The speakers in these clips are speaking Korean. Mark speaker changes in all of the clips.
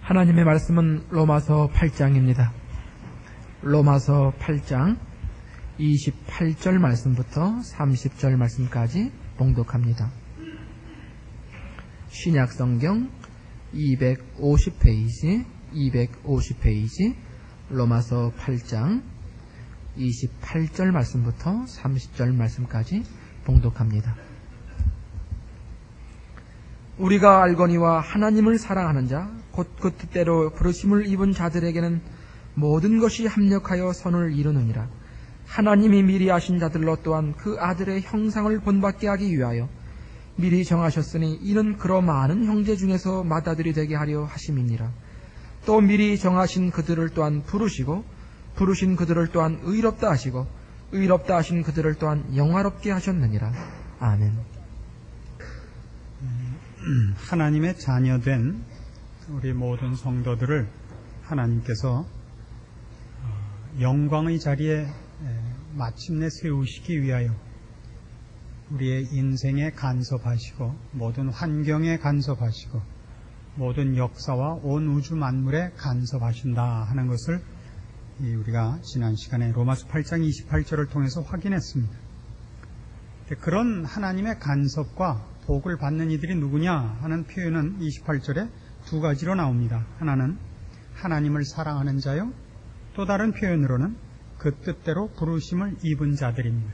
Speaker 1: 하나님의 말씀은 로마서 8장입니다. 로마서 8장 28절 말씀부터 30절 말씀까지 봉독합니다. 신약성경 250페이지 로마서 8장 28절 말씀부터 30절 말씀까지 봉독합니다. 우리가 알거니와 하나님을 사랑하는 자 곧 그 뜻대로 부르심을 입은 자들에게는 모든 것이 합력하여 선을 이루느니라. 하나님이 미리 아신 자들로 또한 그 아들의 형상을 본받게 하기 위하여 미리 정하셨으니 이는 그러 많은 형제 중에서 맏아들이 되게 하려 하심이니라. 또 미리 정하신 그들을 또한 부르시고 부르신 그들을 또한 의롭다 하시고 의롭다 하신 그들을 또한 영화롭게 하셨느니라. 아멘.
Speaker 2: 하나님의 자녀된 우리 모든 성도들을 하나님께서 영광의 자리에 마침내 세우시기 위하여 우리의 인생에 간섭하시고 모든 환경에 간섭하시고 모든 역사와 온 우주 만물에 간섭하신다 하는 것을 우리가 지난 시간에 로마서 8장 28절을 통해서 확인했습니다. 그런 하나님의 간섭과 복을 받는 이들이 누구냐 하는 표현은 28절에 두 가지로 나옵니다. 하나는 하나님을 사랑하는 자요, 또 다른 표현으로는 그 뜻대로 부르심을 입은 자들입니다.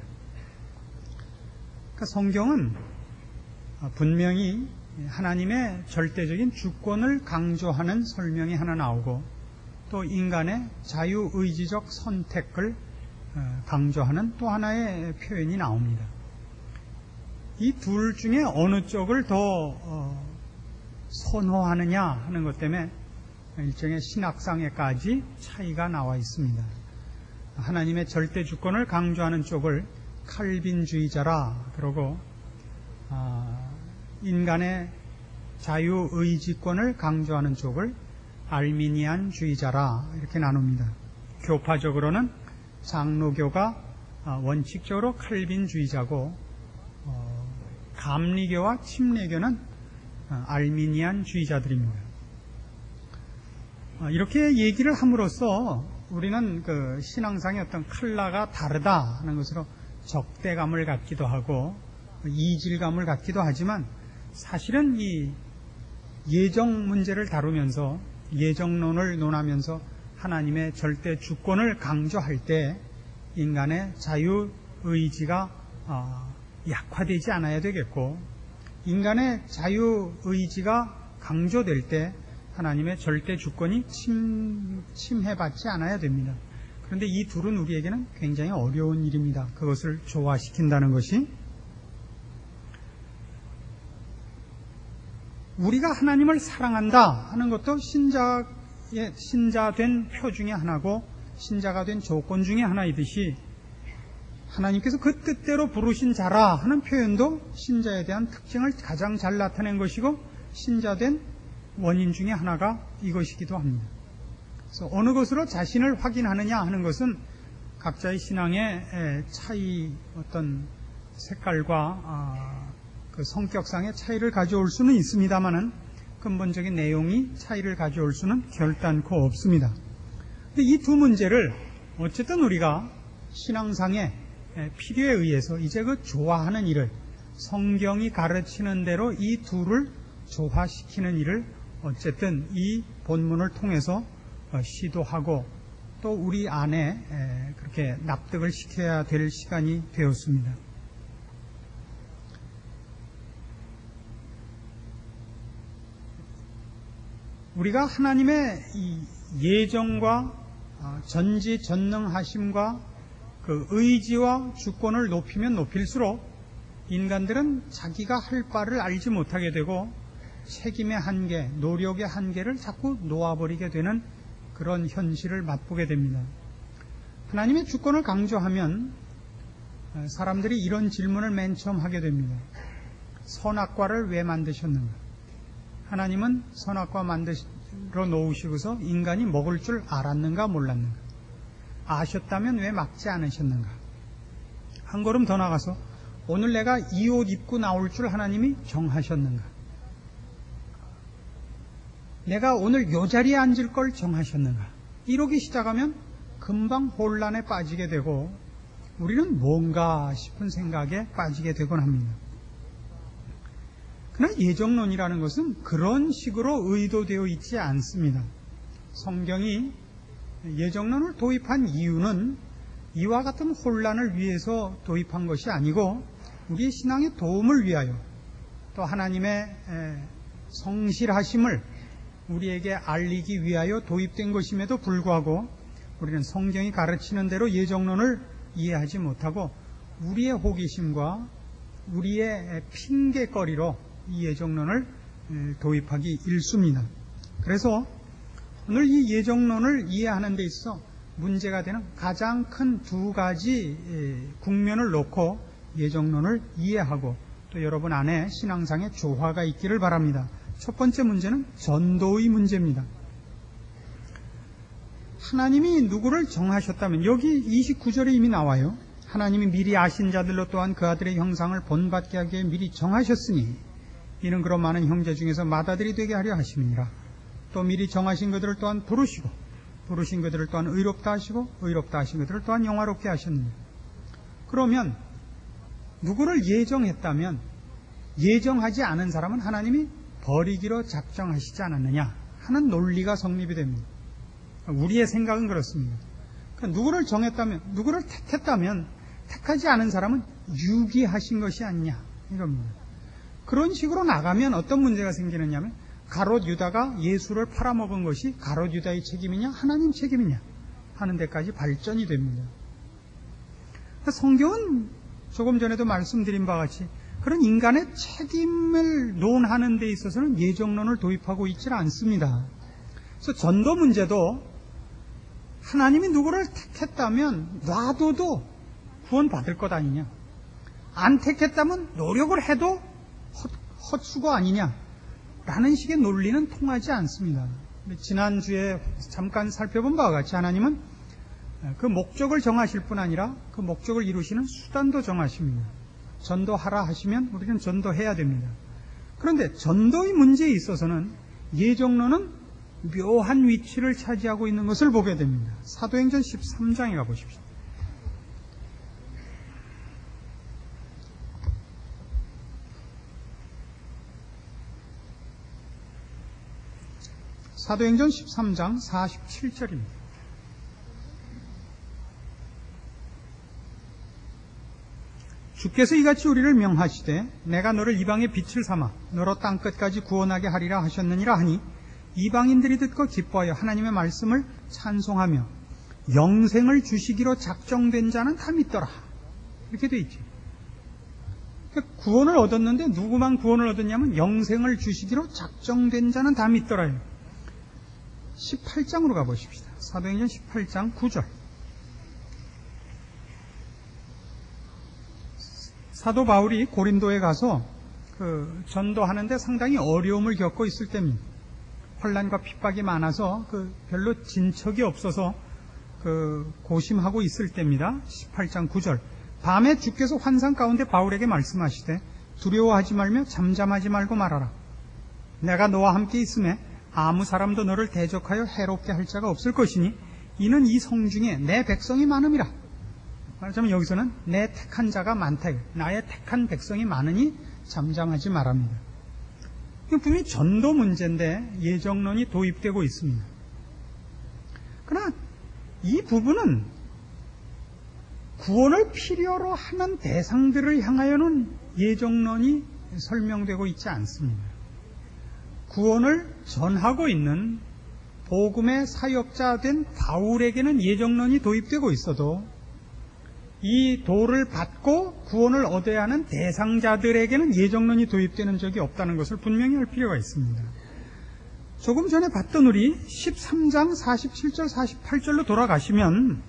Speaker 2: 그러니까 성경은 분명히 하나님의 절대적인 주권을 강조하는 설명이 하나 나오고 또 인간의 자유의지적 선택을 강조하는 또 하나의 표현이 나옵니다. 이 둘 중에 어느 쪽을 더 선호하느냐 하는 것 때문에 일종의 신학상에까지 차이가 나와 있습니다. 하나님의 절대 주권을 강조하는 쪽을 칼빈주의자라 그러고 인간의 자유의지권을 강조하는 쪽을 알미니안주의자라 이렇게 나눕니다. 교파적으로는 장로교가 원칙적으로 칼빈주의자고 감리교와 침례교는 알미니안주의자들입니다. 이렇게 얘기를 함으로써 우리는 그 신앙상의 어떤 컬러가 다르다 하는 것으로 적대감을 갖기도 하고 이질감을 갖기도 하지만 사실은 이 예정 문제를 다루면서 예정론을 논하면서 하나님의 절대 주권을 강조할 때 인간의 자유의지가 약화되지 않아야 되겠고 인간의 자유의지가 강조될 때 하나님의 절대 주권이 침해받지 않아야 됩니다. 그런데 이 둘은 우리에게는 굉장히 어려운 일입니다. 그것을 조화시킨다는 것이 우리가 하나님을 사랑한다 하는 것도 신자된 표 중에 하나고 신자가 된 조건 중에 하나이듯이 하나님께서 그 뜻대로 부르신 자라 하는 표현도 신자에 대한 특징을 가장 잘 나타낸 것이고 신자된 원인 중에 하나가 이것이기도 합니다. 그래서 어느 것으로 자신을 확인하느냐 하는 것은 각자의 신앙의 차이 어떤 색깔과 그 성격상의 차이를 가져올 수는 있습니다만은 근본적인 내용이 차이를 가져올 수는 결단코 없습니다. 근데 이 두 문제를 어쨌든 우리가 신앙상의 필요에 의해서 이제 그 조화하는 일을 성경이 가르치는 대로 이 둘을 조화시키는 일을 어쨌든 이 본문을 통해서 시도하고 또 우리 안에 그렇게 납득을 시켜야 될 시간이 되었습니다. 우리가 하나님의 이 예정과 전지전능하심과 그 의지와 주권을 높이면 높일수록 인간들은 자기가 할 바를 알지 못하게 되고 책임의 한계, 노력의 한계를 자꾸 놓아버리게 되는 그런 현실을 맛보게 됩니다. 하나님의 주권을 강조하면 사람들이 이런 질문을 맨 처음 하게 됩니다. 선악과를 왜 만드셨는가? 하나님은 선악과 만들어 놓으시고서 인간이 먹을 줄 알았는가 몰랐는가? 아셨다면 왜 막지 않으셨는가? 한 걸음 더 나가서 오늘 내가 이 옷 입고 나올 줄 하나님이 정하셨는가? 내가 오늘 요 자리에 앉을 걸 정하셨는가? 이러기 시작하면 금방 혼란에 빠지게 되고 우리는 뭔가 싶은 생각에 빠지게 되곤 합니다. 그러나 예정론이라는 것은 그런 식으로 의도되어 있지 않습니다. 성경이 예정론을 도입한 이유는 이와 같은 혼란을 위해서 도입한 것이 아니고 우리의 신앙의 도움을 위하여 또 하나님의 성실하심을 우리에게 알리기 위하여 도입된 것임에도 불구하고 우리는 성경이 가르치는 대로 예정론을 이해하지 못하고 우리의 호기심과 우리의 핑계거리로 이 예정론을 도입하기 일쑤입니다. 그래서 오늘 이 예정론을 이해하는 데 있어 문제가 되는 가장 큰 두 가지 국면을 놓고 예정론을 이해하고 또 여러분 안에 신앙상의 조화가 있기를 바랍니다. 첫 번째 문제는 전도의 문제입니다. 하나님이 누구를 정하셨다면 여기 29절에 이미 나와요. 하나님이 미리 아신 자들로 또한 그 아들의 형상을 본받게 하기 위해 미리 정하셨으니 이는 그런 많은 형제 중에서 맏아들이 되게 하려 하심이니라. 또 미리 정하신 그들을 또한 부르시고 부르신 그들을 또한 의롭다 하시고 의롭다 하신 그들을 또한 영화롭게 하셨느니라. 그러면 누구를 예정했다면 예정하지 않은 사람은 하나님이 버리기로 작정하시지 않았느냐 하는 논리가 성립이 됩니다. 우리의 생각은 그렇습니다. 그러니까 누구를 정했다면, 누구를 택했다면 택하지 않은 사람은 유기하신 것이 아니냐 이겁니다. 그런 식으로 나가면 어떤 문제가 생기느냐 하면 가롯 유다가 예수를 팔아먹은 것이 가롯 유다의 책임이냐 하나님 책임이냐 하는 데까지 발전이 됩니다. 성경은 조금 전에도 말씀드린 바와 같이 그런 인간의 책임을 논하는 데 있어서는 예정론을 도입하고 있지는 않습니다. 그래서 전도 문제도 하나님이 누구를 택했다면 놔둬도 구원받을 것 아니냐, 안 택했다면 노력을 해도 헛수고 아니냐 라는 식의 논리는 통하지 않습니다. 지난주에 잠깐 살펴본 바와 같이 하나님은 그 목적을 정하실 뿐 아니라 그 목적을 이루시는 수단도 정하십니다. 전도하라 하시면 우리는 전도해야 됩니다. 그런데 전도의 문제에 있어서는 예정론은 묘한 위치를 차지하고 있는 것을 보게 됩니다. 사도행전 13장에 가보십시오. 사도행전 13장 47절입니다. 주께서 이같이 우리를 명하시되 내가 너를 이방의 빛을 삼아 너로 땅끝까지 구원하게 하리라 하셨느니라 하니 이방인들이 듣고 기뻐하여 하나님의 말씀을 찬송하며 영생을 주시기로 작정된 자는 다 믿더라. 이렇게 돼 있죠. 구원을 얻었는데 누구만 구원을 얻었냐면 영생을 주시기로 작정된 자는 다 믿더라요. 18장으로 가보십시다. 사도행전 18장 9절. 사도 바울이 고린도에 가서 전도하는데 상당히 어려움을 겪고 있을 때입니다. 환난과 핍박이 많아서 별로 진척이 없어서 고심하고 있을 때입니다. 18장 9절. 밤에 주께서 환상 가운데 바울에게 말씀하시되 두려워하지 말며 잠잠하지 말고 말하라. 내가 너와 함께 있음에 아무 사람도 너를 대적하여 해롭게 할 자가 없을 것이니 이는 이 성중에 내 백성이 많음이라. 말하자면 여기서는 내 택한 자가 많다. 나의 택한 백성이 많으니 잠잠하지 말합니다. 분명히 전도 문제인데 예정론이 도입되고 있습니다. 그러나 이 부분은 구원을 필요로 하는 대상들을 향하여는 예정론이 설명되고 있지 않습니다. 구원을 전하고 있는 복음의 사역자 된 바울에게는 예정론이 도입되고 있어도 이 도를 받고 구원을 얻어야 하는 대상자들에게는 예정론이 도입되는 적이 없다는 것을 분명히 할 필요가 있습니다. 조금 전에 봤던 우리 13장 47절 48절로 돌아가시면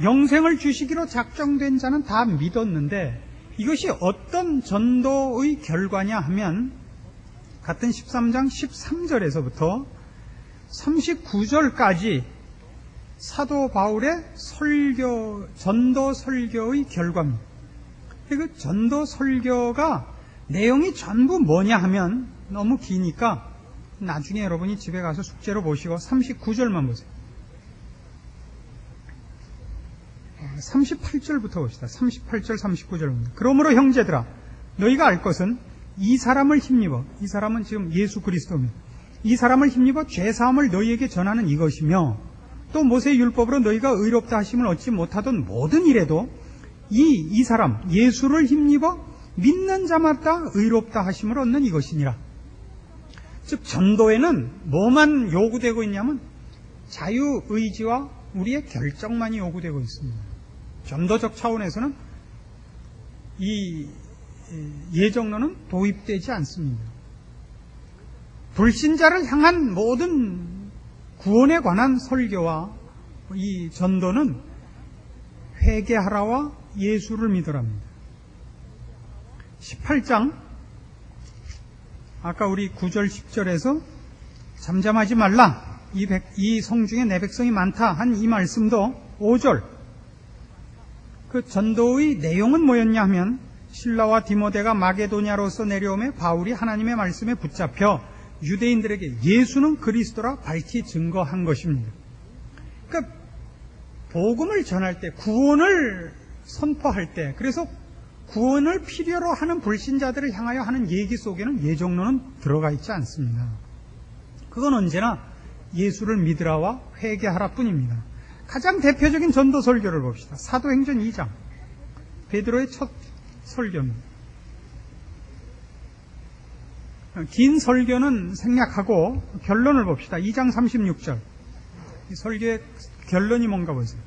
Speaker 2: 영생을 주시기로 작정된 자는 다 믿었는데 이것이 어떤 전도의 결과냐 하면 같은 13장 13절에서부터 39절까지 사도 바울의 전도 설교의 결과입니다. 그 전도 설교가 내용이 전부 뭐냐 하면 너무 기니까 나중에 여러분이 집에 가서 숙제로 보시고 39절만 보세요. 38절부터 봅시다. 38절, 39절입니다. 그러므로 형제들아, 너희가 알 것은 이 사람을 힘입어, 이 사람은 지금 예수 그리스도입니다. 이 사람을 힘입어 죄사함을 너희에게 전하는 이것이며, 또 모세의 율법으로 너희가 의롭다 하심을 얻지 못하던 모든 일에도 이 사람 예수를 힘입어 믿는 자마다 의롭다 하심을 얻는 이것이니라. 즉 전도에는 뭐만 요구되고 있냐면 자유의지와 우리의 결정만이 요구되고 있습니다. 전도적 차원에서는 이 예정론은 도입되지 않습니다. 불신자를 향한 모든 구원에 관한 설교와 이 전도는 회개하라와 예수를 믿으랍니다. 18장 아까 우리 9절 10절에서 잠잠하지 말라, 이 성 중에 내 백성이 많다 한 이 말씀도 5절 그 전도의 내용은 뭐였냐 하면, 실라와 디모데가 마게도냐로서 내려오매 바울이 하나님의 말씀에 붙잡혀 유대인들에게 예수는 그리스도라 밝히 증거한 것입니다. 그러니까 복음을 전할 때, 구원을 선포할 때, 그래서 구원을 필요로 하는 불신자들을 향하여 하는 얘기 속에는 예정론은 들어가 있지 않습니다. 그건 언제나 예수를 믿으라와 회개하라 뿐입니다. 가장 대표적인 전도 설교를 봅시다. 사도행전 2장 베드로의 첫 설교입니다. 긴 설교는 생략하고 결론을 봅시다. 2장 36절 이 설교의 결론이 뭔가 보세요.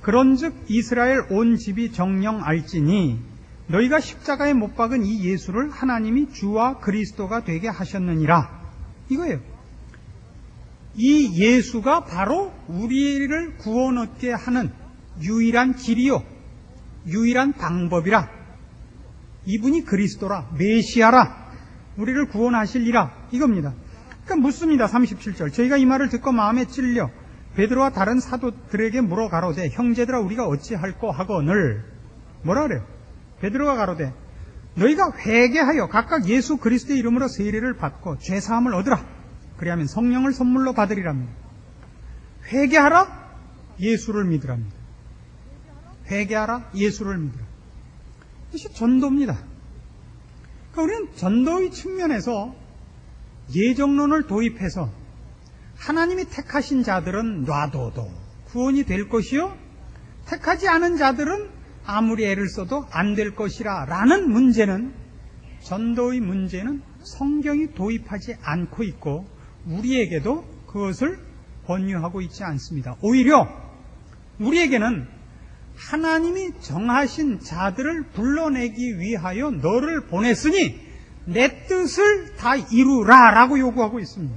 Speaker 2: 그런즉 이스라엘 온 집이 정령 알지니 너희가 십자가에 못 박은 이 예수를 하나님이 주와 그리스도가 되게 하셨느니라. 이거예요. 이 예수가 바로 우리를 구원 얻게 하는 유일한 길이요, 유일한 방법이라. 이분이 그리스도라, 메시아라, 우리를 구원하실리라, 이겁니다. 그러니까 묻습니다. 37절 저희가 이 말을 듣고 마음에 찔려 베드로와 다른 사도들에게 물어 가로되 형제들아 우리가 어찌할꼬 하거늘. 뭐라 그래요? 베드로가 가로되 너희가 회개하여 각각 예수 그리스도의 이름으로 세례를 받고 죄사함을 얻으라. 그리하면 성령을 선물로 받으리랍니다. 회개하라, 예수를 믿으랍니다. 회개하라, 예수를 믿으라. 이것이 전도입니다. 그러니까 우리는 전도의 측면에서 예정론을 도입해서 하나님이 택하신 자들은 놔둬도 구원이 될 것이요, 택하지 않은 자들은 아무리 애를 써도 안 될 것이라 라는 문제는, 전도의 문제는 성경이 도입하지 않고 있고 우리에게도 그것을 권유하고 있지 않습니다. 오히려 우리에게는 하나님이 정하신 자들을 불러내기 위하여 너를 보냈으니 내 뜻을 다 이루라 라고 요구하고 있습니다.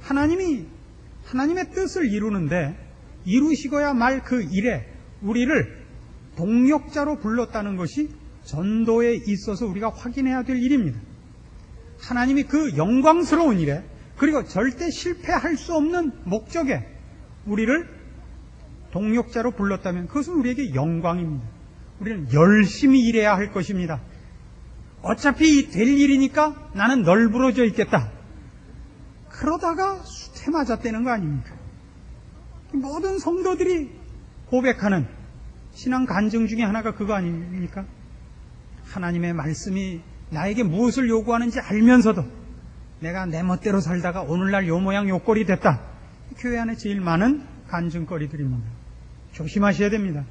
Speaker 2: 하나님의 뜻을 이루는데 이루시고야 말 그 일에 우리를 동력자로 불렀다는 것이 전도에 있어서 우리가 확인해야 될 일입니다. 하나님이 그 영광스러운 일에, 그리고 절대 실패할 수 없는 목적에 우리를 동력자로 불렀다면 그것은 우리에게 영광입니다. 우리는 열심히 일해야 할 것입니다. 어차피 될 일이니까 나는 널브러져 있겠다. 그러다가 숯에 맞았다는 거 아닙니까? 모든 성도들이 고백하는 신앙 간증 중에 하나가 그거 아닙니까? 하나님의 말씀이 나에게 무엇을 요구하는지 알면서도 내가 내 멋대로 살다가 오늘날 요 모양 요 꼴이 됐다. 교회 안에 제일 많은 간증거리들입니다. 조심하셔야 됩니다.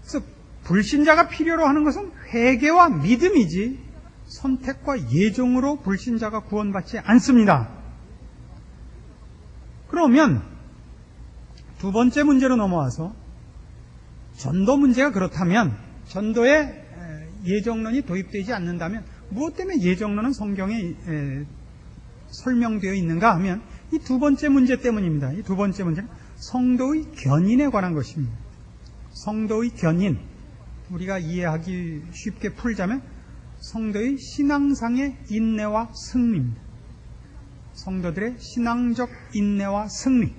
Speaker 2: 그래서 불신자가 필요로 하는 것은 회개와 믿음이지 선택과 예정으로 불신자가 구원받지 않습니다. 그러면 두 번째 문제로 넘어와서, 전도 문제가 그렇다면, 전도에 예정론이 도입되지 않는다면 무엇 때문에 예정론은 성경에 설명되어 있는가 하면 이 두 번째 문제 때문입니다. 이 두 번째 문제는 성도의 견인에 관한 것입니다. 성도의 견인, 우리가 이해하기 쉽게 풀자면 성도의 신앙상의 인내와 승리입니다. 성도들의 신앙적 인내와 승리를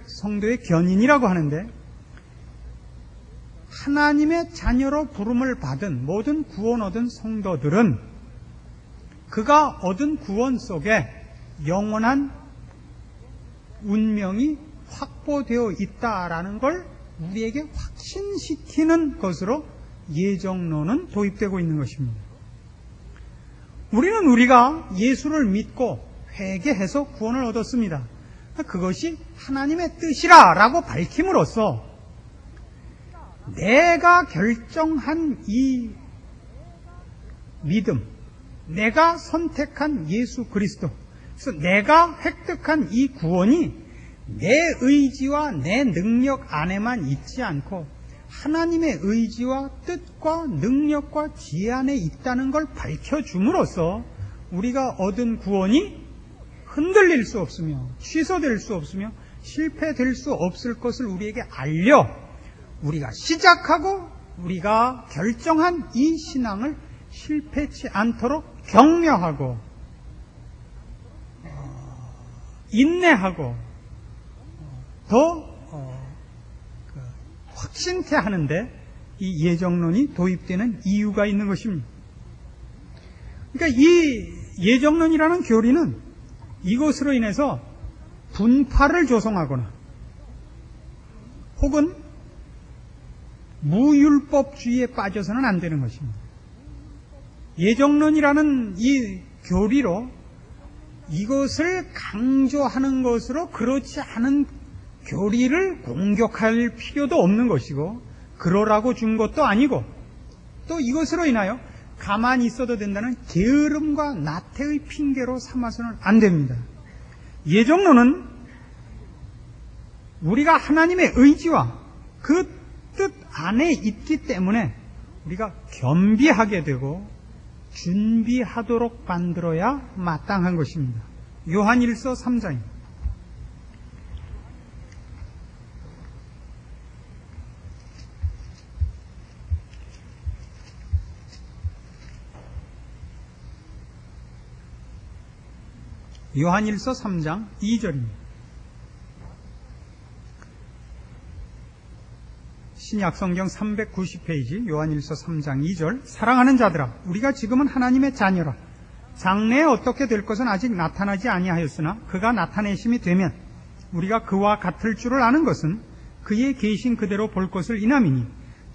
Speaker 2: 성도의 견인이라고 하는데, 하나님의 자녀로 부름을 받은 모든 구원 얻은 성도들은 그가 얻은 구원 속에 영원한 운명이 확보되어 있다라는 걸 우리에게 확신시키는 것으로 예정론은 도입되고 있는 것입니다. 우리는 우리가 예수를 믿고 회개해서 구원을 얻었습니다. 그것이 하나님의 뜻이라 라고 밝힘으로써 내가 결정한 이 믿음, 내가 선택한 예수 그리스도, 그래서 내가 획득한 이 구원이 내 의지와 내 능력 안에만 있지 않고 하나님의 의지와 뜻과 능력과 지혜 안에 있다는 걸 밝혀줌으로써 우리가 얻은 구원이 흔들릴 수 없으며 취소될 수 없으며 실패될 수 없을 것을 우리에게 알려 우리가 시작하고 우리가 결정한 이 신앙을 실패치 않도록 격려하고 인내하고 더 확신케 하는데 이 예정론이 도입되는 이유가 있는 것입니다. 그러니까 이 예정론이라는 교리는 이것으로 인해서 분파를 조성하거나 혹은 무율법주의에 빠져서는 안 되는 것입니다. 예정론이라는 이 교리로 이것을 강조하는 것으로 그렇지 않은 교리를 공격할 필요도 없는 것이고 그러라고 준 것도 아니고 또 이것으로 인하여 가만히 있어도 된다는 게으름과 나태의 핑계로 삼아서는 안 됩니다. 예정론은 우리가 하나님의 의지와 그 뜻 안에 있기 때문에 우리가 겸비하게 되고 준비하도록 만들어야 마땅한 것입니다. 요한일서 3장입니다. 요한일서 3장 2절입니다. 신약성경 390페이지 요한일서 3장 2절 사랑하는 자들아 우리가 지금은 하나님의 자녀라 장래에 어떻게 될 것은 아직 나타나지 아니하였으나 그가 나타내심이 되면 우리가 그와 같을 줄을 아는 것은 그의 계신 그대로 볼 것을 인함이니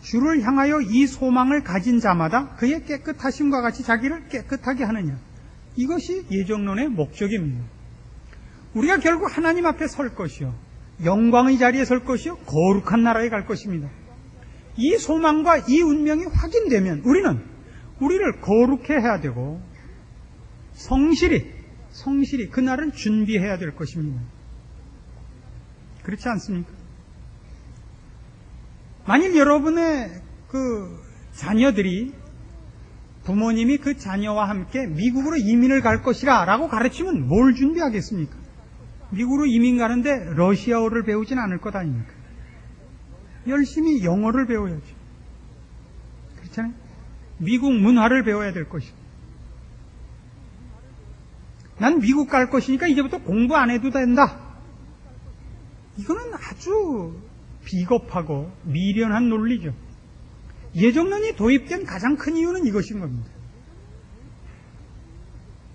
Speaker 2: 주를 향하여 이 소망을 가진 자마다 그의 깨끗하심과 같이 자기를 깨끗하게 하느니라. 이것이 예정론의 목적입니다. 우리가 결국 하나님 앞에 설 것이요 영광의 자리에 설 것이요 거룩한 나라에 갈 것입니다. 이 소망과 이 운명이 확인되면 우리는 우리를 거룩해 해야 되고 성실히 그날을 준비해야 될 것입니다. 그렇지 않습니까? 만일 여러분의 그 자녀들이 부모님이 그 자녀와 함께 미국으로 이민을 갈 것이라 라고 가르치면 뭘 준비하겠습니까? 미국으로 이민 가는데 러시아어를 배우진 않을 것 아닙니까? 열심히 영어를 배워야죠. 그렇잖아요? 미국 문화를 배워야 될 것이고. 난 미국 갈 것이니까 이제부터 공부 안 해도 된다. 이거는 아주 비겁하고 미련한 논리죠. 예정론이 도입된 가장 큰 이유는 이것인 겁니다.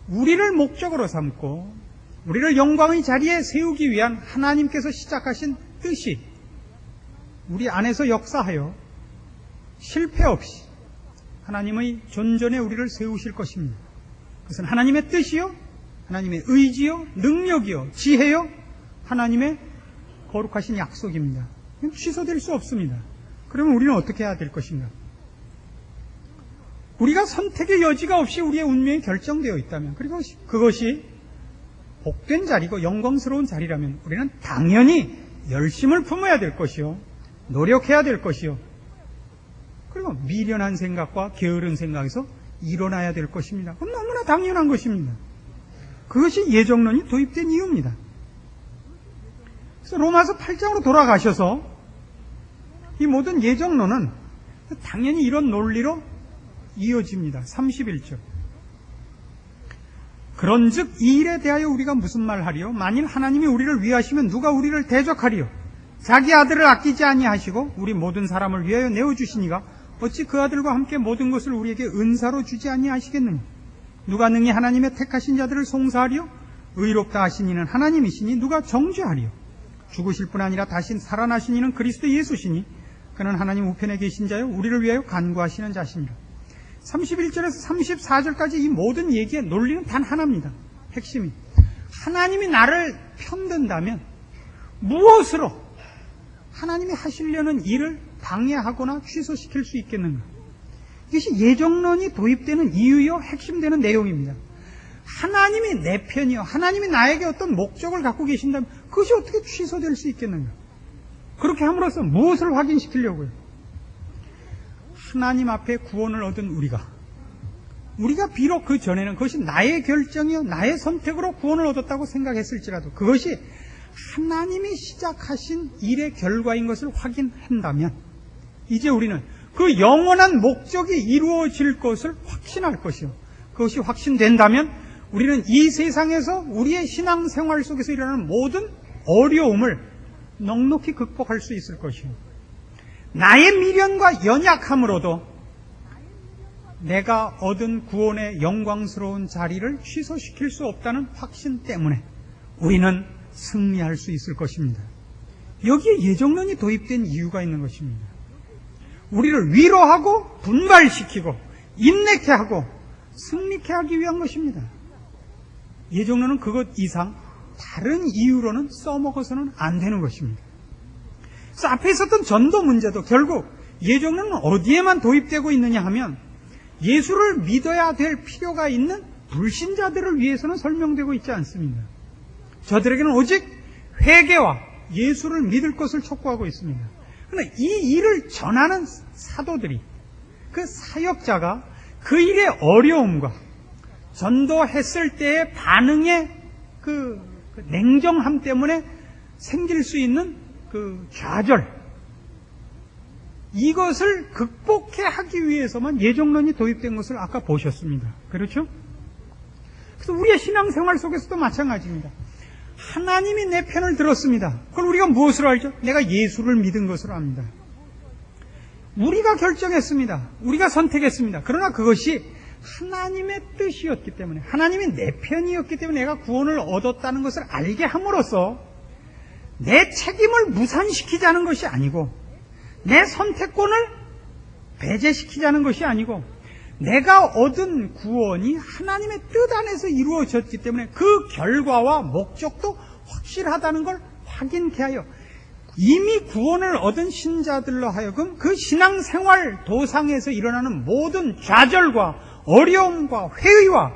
Speaker 2: 우리를 목적으로 삼고 우리를 영광의 자리에 세우기 위한 하나님께서 시작하신 뜻이 우리 안에서 역사하여 실패 없이 하나님의 존전에 우리를 세우실 것입니다. 그것은 하나님의 뜻이요, 하나님의 의지요, 능력이요, 지혜요, 하나님의 거룩하신 약속입니다. 취소될 수 없습니다. 그러면 우리는 어떻게 해야 될 것인가? 우리가 선택의 여지가 없이 우리의 운명이 결정되어 있다면, 그리고 그것이 복된 자리고 영광스러운 자리라면 우리는 당연히 열심을 품어야 될 것이요, 노력해야 될 것이요, 그리고 미련한 생각과 게으른 생각에서 일어나야 될 것입니다. 그건 너무나 당연한 것입니다. 그것이 예정론이 도입된 이유입니다. 그래서 로마서 8장으로 돌아가셔서 이 모든 예정론은 당연히 이런 논리로 이어집니다. 31절. 그런즉 이 일에 대하여 우리가 무슨 말하리요? 만일 하나님이 우리를 위하시면 누가 우리를 대적하리요? 자기 아들을 아끼지 아니하시고 우리 모든 사람을 위하여 내어주시니가 어찌 그 아들과 함께 모든 것을 우리에게 은사로 주지 아니하시겠느냐? 누가 능히 하나님의 택하신 자들을 송사하리요? 의롭다 하신 이는 하나님이시니 누가 정죄하리요? 죽으실 뿐 아니라 다시 살아나신 이는 그리스도 예수시니 그는 하나님 우편에 계신 자요 우리를 위하여 간구하시는 자시니라. 31절에서 34절까지 이 모든 얘기의 논리는 단 하나입니다. 핵심이 하나님이 나를 편든다면 무엇으로 하나님이 하시려는 일을 방해하거나 취소시킬 수 있겠는가? 이것이 예정론이 도입되는 이유요 핵심되는 내용입니다. 하나님이 내 편이요 하나님이 나에게 어떤 목적을 갖고 계신다면 그것이 어떻게 취소될 수 있겠는가? 그렇게 함으로써 무엇을 확인시키려고요? 하나님 앞에 구원을 얻은 우리가 비록 그 전에는 그것이 나의 결정이요 나의 선택으로 구원을 얻었다고 생각했을지라도 그것이 하나님이 시작하신 일의 결과인 것을 확인한다면 이제 우리는 그 영원한 목적이 이루어질 것을 확신할 것이요. 그것이 확신된다면 우리는 이 세상에서 우리의 신앙생활 속에서 일어나는 모든 어려움을 넉넉히 극복할 수 있을 것이요. 나의 미련과 연약함으로도 내가 얻은 구원의 영광스러운 자리를 취소시킬 수 없다는 확신 때문에 우리는 승리할 수 있을 것입니다. 여기에 예정론이 도입된 이유가 있는 것입니다. 우리를 위로하고 분발시키고 인내케 하고 승리케 하기 위한 것입니다. 예정론은 그것 이상 다른 이유로는 써먹어서는 안 되는 것입니다. 그래서 앞에 있었던 전도 문제도 결국 예정론은 어디에만 도입되고 있느냐 하면 예수를 믿어야 될 필요가 있는 불신자들을 위해서는 설명되고 있지 않습니다. 저들에게는 오직 회개와 예수를 믿을 것을 촉구하고 있습니다. 그런데 이 일을 전하는 사도들이 그 사역자가 그 일의 어려움과 전도했을 때의 반응의 그 냉정함 때문에 생길 수 있는 그 좌절 이것을 극복해 하기 위해서만 예정론이 도입된 것을 아까 보셨습니다. 그렇죠? 그래서 우리의 신앙생활 속에서도 마찬가지입니다. 하나님이 내 편을 들었습니다. 그걸 우리가 무엇으로 알죠? 내가 예수를 믿은 것으로 압니다. 우리가 결정했습니다. 우리가 선택했습니다. 그러나 그것이 하나님의 뜻이었기 때문에 하나님이 내 편이었기 때문에 내가 구원을 얻었다는 것을 알게 함으로써 내 책임을 무산시키자는 것이 아니고 내 선택권을 배제시키자는 것이 아니고 내가 얻은 구원이 하나님의 뜻 안에서 이루어졌기 때문에 그 결과와 목적도 확실하다는 걸 확인케 하여 이미 구원을 얻은 신자들로 하여금 그 신앙생활 도상에서 일어나는 모든 좌절과 어려움과 회의와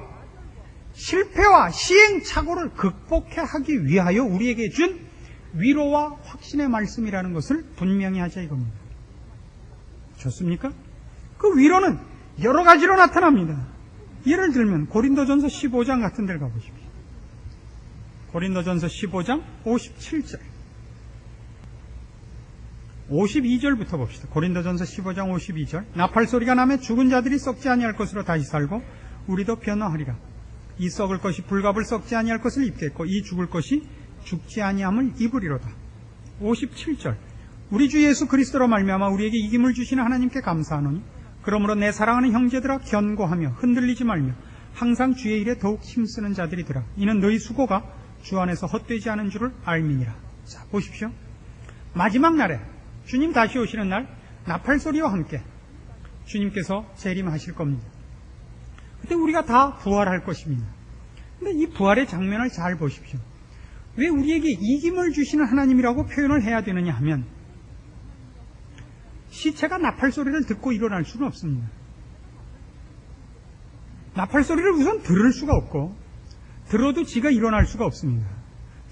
Speaker 2: 실패와 시행착오를 극복해 하기 위하여 우리에게 준 위로와 확신의 말씀이라는 것을 분명히 하자 이겁니다. 좋습니까? 그 위로는 여러 가지로 나타납니다. 예를 들면 고린도전서 15장 같은 데를 가보십시오. 고린도전서 15장 57절 52절부터 봅시다. 고린도전서 15장 52절 나팔소리가 나며 죽은 자들이 썩지 아니할 것으로 다시 살고 우리도 변화하리라. 이 썩을 것이 불갑을 썩지 아니할 것을 입겠고 이 죽을 것이 죽지 아니함을 입으리로다. 57절 우리 주 예수 그리스도로 말미암아 우리에게 이김을 주시는 하나님께 감사하노니 그러므로 내 사랑하는 형제들아 견고하며 흔들리지 말며 항상 주의 일에 더욱 힘쓰는 자들이더라. 이는 너희 수고가 주 안에서 헛되지 않은 줄을 알미니라. 자 보십시오. 마지막 날에 주님 다시 오시는 날 나팔소리와 함께 주님께서 재림하실 겁니다. 그때 우리가 다 부활할 것입니다. 그런데 이 부활의 장면을 잘 보십시오. 왜 우리에게 이김을 주시는 하나님이라고 표현을 해야 되느냐 하면 시체가 나팔소리를 듣고 일어날 수는 없습니다. 나팔소리를 우선 들을 수가 없고 들어도 지가 일어날 수가 없습니다.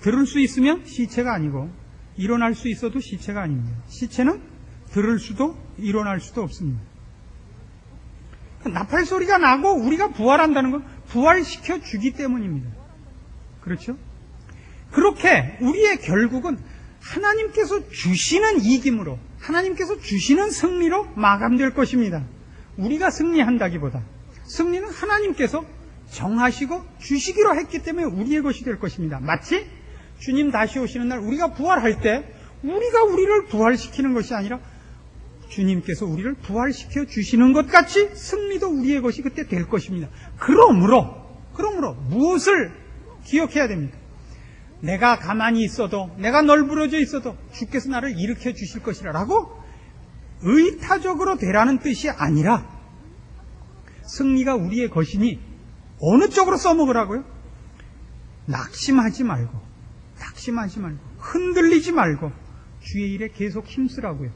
Speaker 2: 들을 수 있으면 시체가 아니고 일어날 수 있어도 시체가 아닙니다. 시체는 들을 수도 일어날 수도 없습니다. 나팔소리가 나고 우리가 부활한다는 건 부활시켜 주기 때문입니다. 그렇죠? 그렇게 우리의 결국은 하나님께서 주시는 이김으로 하나님께서 주시는 승리로 마감될 것입니다. 우리가 승리한다기보다 승리는 하나님께서 정하시고 주시기로 했기 때문에 우리의 것이 될 것입니다. 마치 주님 다시 오시는 날 우리가 부활할 때 우리가 우리를 부활시키는 것이 아니라 주님께서 우리를 부활시켜 주시는 것 같이 승리도 우리의 것이 그때 될 것입니다. 그러므로 무엇을 기억해야 됩니까? 내가 가만히 있어도, 내가 널브러져 있어도 주께서 나를 일으켜 주실 것이라고 의타적으로 되라는 뜻이 아니라, 승리가 우리의 것이니 어느 쪽으로 써먹으라고요? 낙심하지 말고 흔들리지 말고 주의 일에 계속 힘쓰라고요.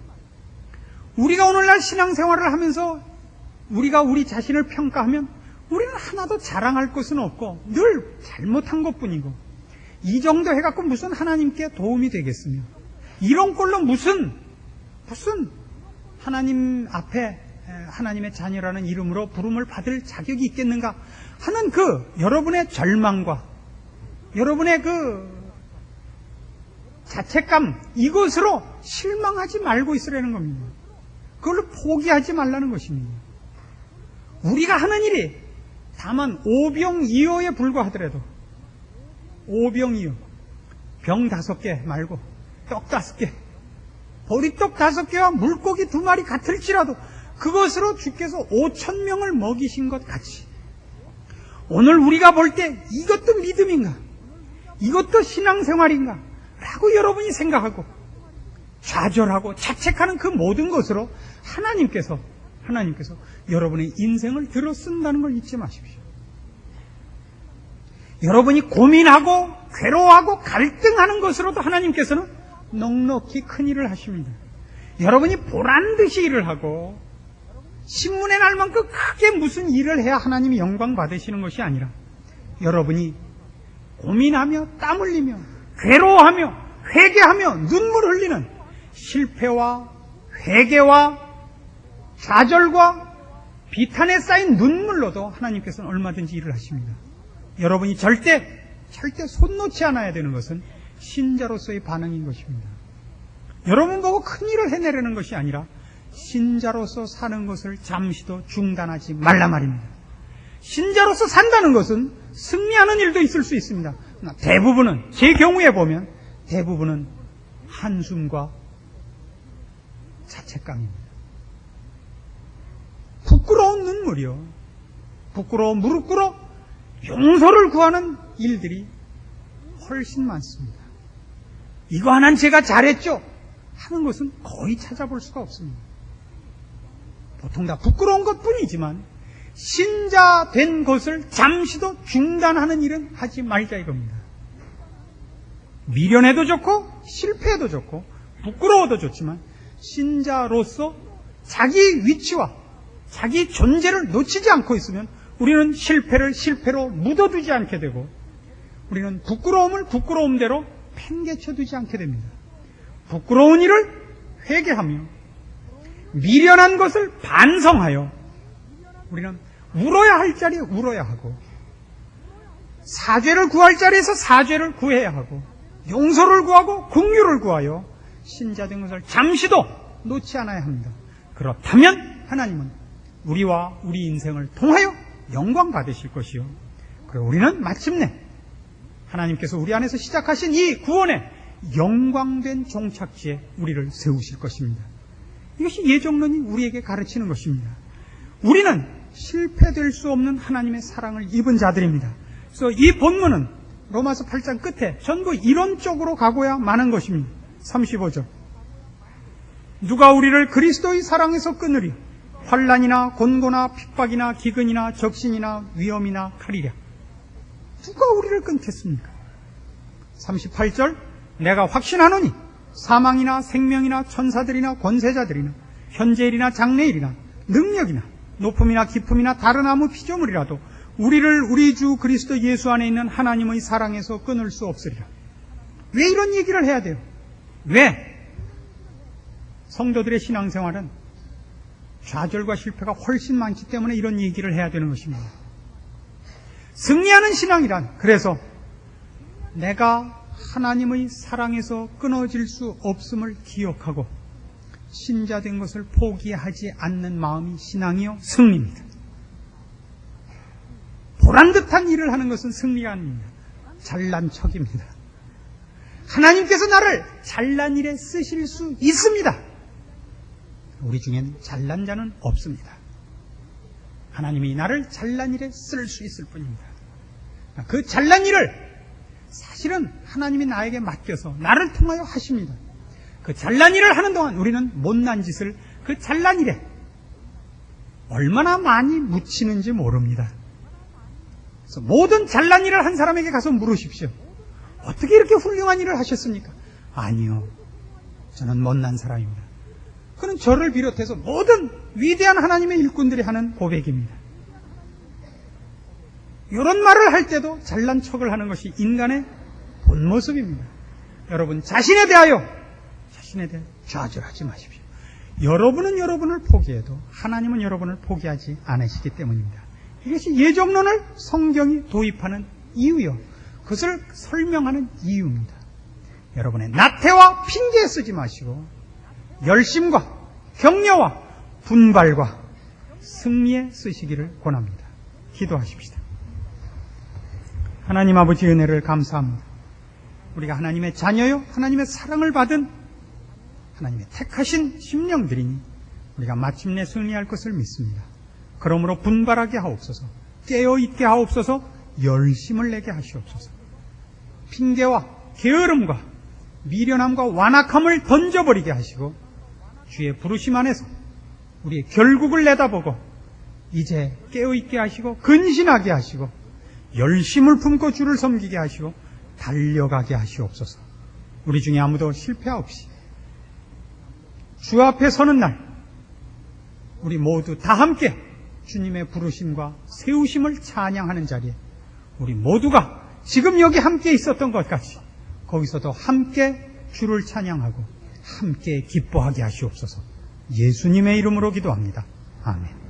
Speaker 2: 우리가 오늘날 신앙생활을 하면서 우리가 우리 자신을 평가하면 우리는 하나도 자랑할 것은 없고 늘 잘못한 것뿐이고, 이 정도 해갖고 무슨 하나님께 도움이 되겠으며, 이런 꼴로 무슨 하나님 앞에 하나님의 자녀라는 이름으로 부름을 받을 자격이 있겠는가 하는 여러분의 절망과 여러분의 자책감, 이것으로 실망하지 말고 있으라는 겁니다. 그걸로 포기하지 말라는 것입니다. 우리가 하는 일이 다만 오병이어에 불과하더라도, 오병이어, 병 5개 말고 떡 5개, 보리떡 5개와 물고기 2마리 같을지라도 그것으로 주께서 5,000명을 먹이신 것 같이, 오늘 우리가 볼 때 이것도 믿음인가, 이것도 신앙생활인가 라고 여러분이 생각하고 좌절하고 자책하는 그 모든 것으로 하나님께서 여러분의 인생을 들어 쓴다는 걸 잊지 마십시오. 여러분이 고민하고 괴로워하고 갈등하는 것으로도 하나님께서는 넉넉히 큰 일을 하십니다. 여러분이 보란듯이 일을 하고 신문에 날 만큼 크게 무슨 일을 해야 하나님이 영광 받으시는 것이 아니라, 여러분이 고민하며 땀 흘리며 괴로워하며 회개하며 눈물 흘리는 실패와 회개와 좌절과 비탄에 쌓인 눈물로도 하나님께서는 얼마든지 일을 하십니다. 여러분이 절대 손 놓지 않아야 되는 것은 신자로서의 반응인 것입니다. 여러분 보고 큰 일을 해내려는 것이 아니라 신자로서 사는 것을 잠시도 중단하지 말라 말입니다. 신자로서 산다는 것은 승리하는 일도 있을 수 있습니다. 대부분은, 제 경우에 보면 대부분은 한숨과 자책감입니다. 부끄러운 눈물이요, 부끄러운 무릎 꿇어 용서를 구하는 일들이 훨씬 많습니다. 이거 하나는 제가 잘했죠 하는 것은 거의 찾아볼 수가 없습니다. 보통 다 부끄러운 것뿐이지만 신자 된 것을 잠시도 중단하는 일은 하지 말자 이겁니다. 미련해도 좋고 실패해도 좋고 부끄러워도 좋지만 신자로서 자기 위치와 자기 존재를 놓치지 않고 있으면 우리는 실패를 실패로 묻어두지 않게 되고, 우리는 부끄러움을 부끄러움대로 팽개쳐두지 않게 됩니다. 부끄러운 일을 회개하며 미련한 것을 반성하여 우리는 울어야 할 자리에 울어야 하고, 사죄를 구할 자리에서 사죄를 구해야 하고, 용서를 구하고 긍휼을 구하여 신자된 것을 잠시도 놓지 않아야 합니다. 그렇다면 하나님은 우리와 우리 인생을 통하여 영광 받으실 것이요, 그리고 우리는 마침내 하나님께서 우리 안에서 시작하신 이 구원의 영광된 종착지에 우리를 세우실 것입니다. 이것이 예정론이 우리에게 가르치는 것입니다. 우리는 실패될 수 없는 하나님의 사랑을 입은 자들입니다. 그래서 이 본문은 로마서 8장 끝에 전부 이런 쪽으로 가고야 마는 것입니다. 35절. 누가 우리를 그리스도의 사랑에서 끊으리? 환난이나 곤고나 핍박이나 기근이나 적신이나 위험이나 칼이랴. 누가 우리를 끊겠습니까? 38절. 내가 확신하노니 사망이나 생명이나 천사들이나 권세자들이나 현재일이나 장래일이나 능력이나 높음이나 깊음이나 다른 아무 피조물이라도 우리를 우리 주 그리스도 예수 안에 있는 하나님의 사랑에서 끊을 수 없으리라. 왜 이런 얘기를 해야 돼요? 왜? 성도들의 신앙생활은 좌절과 실패가 훨씬 많기 때문에 이런 얘기를 해야 되는 것입니다. 승리하는 신앙이란, 그래서 내가 하나님의 사랑에서 끊어질 수 없음을 기억하고 신자된 것을 포기하지 않는 마음이 신앙이요 승리입니다. 보란듯한 일을 하는 것은 승리가 아닙니다. 잘난 척입니다. 하나님께서 나를 잘난 일에 쓰실 수 있습니다. 우리 중엔 잘난 자는 없습니다. 하나님이 나를 잘난 일에 쓸 수 있을 뿐입니다. 그 잘난 일을 사실은 하나님이 나에게 맡겨서 나를 통하여 하십니다. 그 잘난 일을 하는 동안 우리는 못난 짓을 그 잘난 일에 얼마나 많이 묻히는지 모릅니다. 그래서 모든 잘난 일을 한 사람에게 가서 물으십시오. 어떻게 이렇게 훌륭한 일을 하셨습니까? 아니요. 저는 못난 사람입니다. 그는 저를 비롯해서 모든 위대한 하나님의 일꾼들이 하는 고백입니다. 이런 말을 할 때도 잘난 척을 하는 것이 인간의 본 모습입니다. 여러분 자신에 대하여 좌절하지 마십시오. 여러분은 여러분을 포기해도 하나님은 여러분을 포기하지 않으시기 때문입니다. 이것이 예정론을 성경이 도입하는 이유요. 그것을 설명하는 이유입니다. 여러분의 나태와 핑계 쓰지 마시고 열심과 격려와 분발과 승리에 쓰시기를 권합니다. 기도하십시다. 하나님 아버지 은혜를 감사합니다. 우리가 하나님의 자녀요, 하나님의 사랑을 받은 하나님의 택하신 심령들이니 우리가 마침내 승리할 것을 믿습니다. 그러므로 분발하게 하옵소서, 깨어있게 하옵소서, 열심을 내게 하시옵소서. 핑계와 게으름과 미련함과 완악함을 던져버리게 하시고 주의 부르심 안에서 우리의 결국을 내다보고 이제 깨어있게 하시고 근신하게 하시고 열심을 품고 주를 섬기게 하시고 달려가게 하시옵소서. 우리 중에 아무도 실패 없이 주 앞에 서는 날 우리 모두 다 함께 주님의 부르심과 세우심을 찬양하는 자리에 우리 모두가 지금 여기 함께 있었던 것 같이 거기서도 함께 주를 찬양하고 함께 기뻐하게 하시옵소서. 예수님의 이름으로 기도합니다. 아멘.